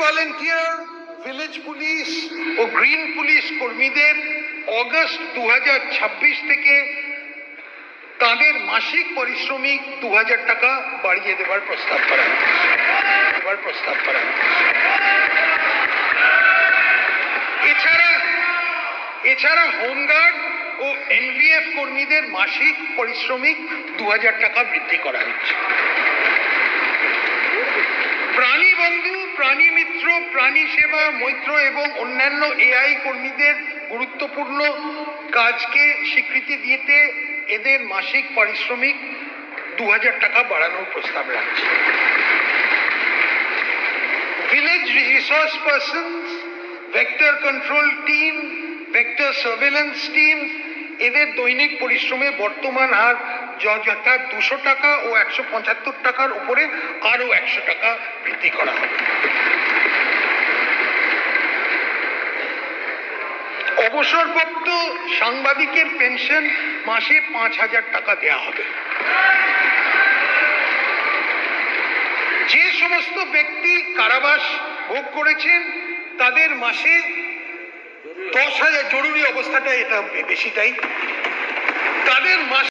Volunteer, village police ও green police কর্মীদের August 2026 থেকে তাদের মাসিক পারিশ্রমিক 2000 টাকা বাড়িয়ে দেওয়ার প্রস্তাব করা হয়েছে। এছাড়া হোমগার্ড ও এনভিএফ কর্মীদের মাসিক পারিশ্রমিক 2000 টাকা বৃদ্ধি করা হচ্ছে। প্রাণী বন্ধু, প্রাণী মিত্র, প্রাণী সেবা, মৈত্র এবং অন্যান্য এআই কর্মীদের গুরুত্বপূর্ণ কাজকে স্বীকৃতি দিতে এদের মাসিক পারিশ্রমিক 2000 টাকা বাড়ানোর প্রস্তাব রাখছে। Village resource persons, vector control team, vector surveillance team এদের দৈনিক পরিশ্রমে বর্তমান হার যথা 200 টাকা ও 175 টাকার উপরে আরো 100 টাকা বৃদ্ধি করা হবে। অবসরপ্রাপ্ত সাংবাদিকের পেনশন মাসে 5000 টাকা দেওয়া হবে। যে সমস্ত ব্যক্তি কারাবাস ভোগ করেছেন তাদের মাসে 10,000, জরুরি অবস্থাটা এটা বেশিটাই, তাদের মাসে